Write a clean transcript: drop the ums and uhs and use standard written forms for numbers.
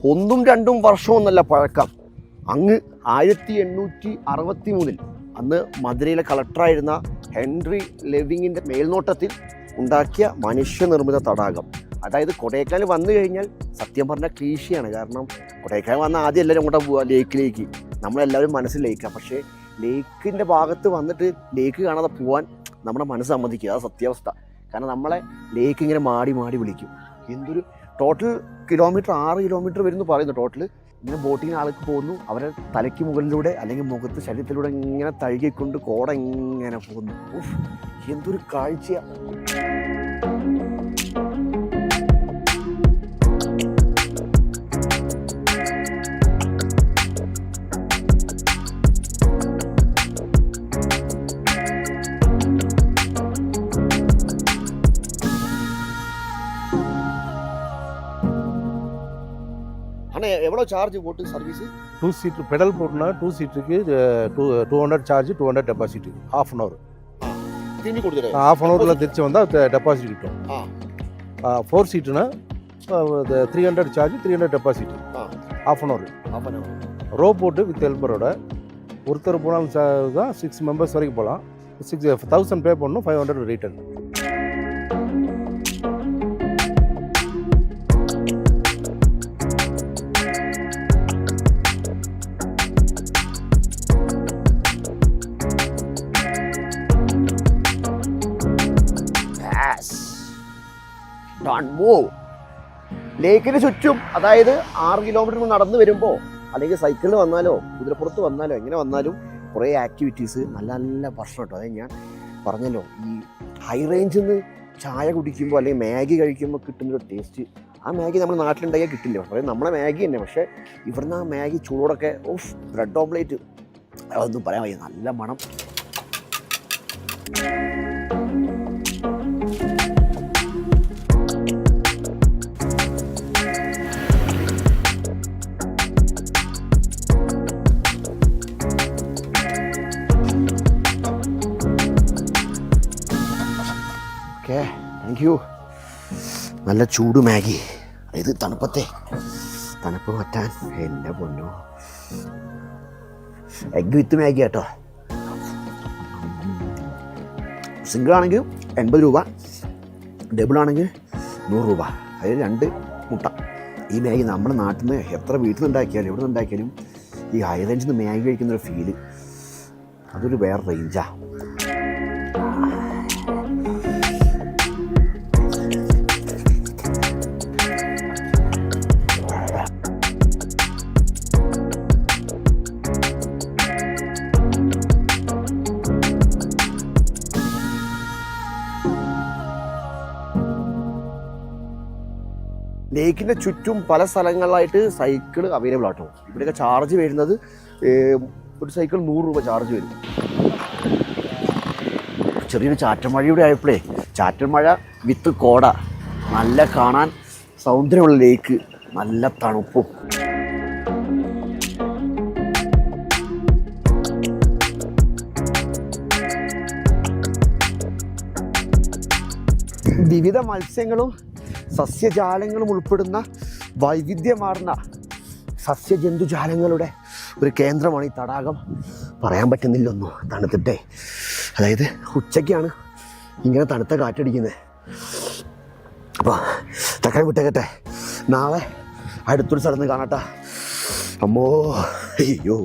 1 2 വർഷമൊന്നല്ല പഴക്കം. അങ്ങ് 1863 അന്ന് മധുരയിലെ കളക്ടറായിരുന്ന ഹെൻറി ലെവിങ്ങിൻ്റെ മേൽനോട്ടത്തിൽ ഉണ്ടാക്കിയ മനുഷ്യനിർമ്മിത തടാകം. അതായത് കൊടൈക്കനാൽ വന്നു കഴിഞ്ഞാൽ സത്യം പറഞ്ഞാൽ ക്ലീശയാണ്. കാരണം കൊടൈക്കനാൽ വന്നാൽ ആദ്യം എല്ലാവരും അങ്ങോട്ട് പോവുക ലേക്കിലേക്ക്. നമ്മളെല്ലാവരും മനസ്സിൽ ലേക്കാണ്. പക്ഷേ ലേക്കിൻ്റെ ഭാഗത്ത് വന്നിട്ട് ലേക്ക് കാണാതെ പോകാൻ നമ്മുടെ മനസ്സ് സമ്മതിക്കുക. അത് സത്യാവസ്ഥ. കാരണം നമ്മളെ ലേക്ക് ഇങ്ങനെ മാടി മാടി വിളിക്കും. എന്തൊരു ടോട്ടൽ കിലോമീറ്റർ 6 കിലോമീറ്റർ വരുന്നു പറയുന്നു. ടോട്ടൽ ഇങ്ങനെ ബോട്ടിങ്ങിന് ആൾക്ക് പോകുന്നു. അവരെ തലയ്ക്ക് മുകളിലൂടെ അല്ലെങ്കിൽ മുഖത്ത് ശരീരത്തിലൂടെ ഇങ്ങനെ തഴുകിക്കൊണ്ട് കോട ഇങ്ങനെ പോകുന്നു. എന്തൊരു കാഴ്ചയാണ്. ஆனால் எவ்வளோ சார்ஜ் போட்டு சர்வீஸு? 2 seat பெடல் போட்டுனா 2 சீட்டுக்கு 200 சார்ஜ், 200 டெபாசிட். ½ an hour திரும்பி கொடுத்துரு. ½ an hourல திருச்சி வந்தால் டெபாசிட் கிட்டும். 4 சீட்டுனா 300 சார்ஜ், 300 டெபாசிட். ½ an hour. ரோ போட்டு வித் ஹெல்பரோட ஒருத்தர் போனாலும் தான் 6 மெம்பர்ஸ் வரைக்கும் போகலாம். 6000 பே பண்ணணும், 500 ரிட்டர்ன். ലേക്കിന് ചുറ്റും അതായത് 6 കിലോമീറ്റർ നടന്നു വരുമ്പോൾ അല്ലെങ്കിൽ സൈക്കിളിൽ വന്നാലോ കുതിരപ്പുറത്ത് വന്നാലോ എങ്ങനെ വന്നാലും കുറേ ആക്ടിവിറ്റീസ്, നല്ല നല്ല ഭക്ഷണം കേട്ടോ. അതായത് ഞാൻ പറഞ്ഞല്ലോ, ഈ ഹൈ റേഞ്ചിൽ നിന്ന് ചായ കുടിക്കുമ്പോൾ അല്ലെങ്കിൽ മാഗി കഴിക്കുമ്പോൾ കിട്ടുന്നൊരു ടേസ്റ്റ്, ആ മാഗി നമ്മുടെ നാട്ടിലുണ്ടായാൽ കിട്ടില്ല. പറയുന്നത് നമ്മളെ മാഗി തന്നെ. പക്ഷേ ഇവിടുന്ന് ആ മാഗി ചൂടൊക്കെ ബ്രെഡ് ഓംപ്ലേറ്റ്, അതൊന്നും പറയാൻ വയ്യ. നല്ല മണം. Okay, thank you. നല്ല ചൂട് മാഗി. ഇത് തണുപ്പ് മാറ്റാൻ എൻ്റെ പൊന്നോ. എഗ് വിത്ത് മാഗി കേട്ടോ. സിംഗിൾ ആണെങ്കിൽ 80 രൂപ, ഡബിൾ ആണെങ്കിൽ 100 രൂപ. അതായത് 2 മുട്ട. ഈ മാഗി നമ്മുടെ നാട്ടിൽ നിന്ന് എത്ര വീട്ടിൽ നിന്ന് ഉണ്ടാക്കിയാലും എവിടെ നിന്ന് ഉണ്ടാക്കിയാലും ഈ ഹൈ റേഞ്ചിൽ നിന്ന് മാഗി കഴിക്കുന്നൊരു ഫീല് അതൊരു വേറെ റേഞ്ചാണ്. ലേക്കിൻ്റെ ചുറ്റും പല സ്ഥലങ്ങളിലായിട്ട് സൈക്കിൾ അവൈലബിൾ ആട്ടോ. ഇവിടെയൊക്കെ ചാർജ് വരുന്നത് ഒരു സൈക്കിൾ 100 രൂപ ചാർജ് വരും. ചെറിയൊരു ചാറ്റൽ മഴയുടെ ആയപ്പോഴേ, ചാറ്റൽ മഴ വിത്ത് കോട, നല്ല കാണാൻ സൗന്ദര്യമുള്ള ലേക്ക്, നല്ല തണുപ്പും. വിവിധ മത്സ്യങ്ങളും സസ്യജാലങ്ങളും ഉൾപ്പെടുന്ന വൈവിധ്യമാർന്ന സസ്യജന്തുജാലങ്ങളുടെ ഒരു കേന്ദ്രമാണ് ഈ തടാകം. പറയാൻ പറ്റുന്നില്ലൊന്നും തണുത്തിട്ടേ. അതായത് ഉച്ചയ്ക്കാണ് ഇങ്ങനെ തണുത്ത കാറ്റടിക്കുന്നത്. അപ്പോൾ തക്കാളി വിട്ടേക്കട്ടെ, നാളെ അടുത്തൊരു സ്ഥലത്ത് കാണട്ടെ. അമ്മോ, അയ്യോ.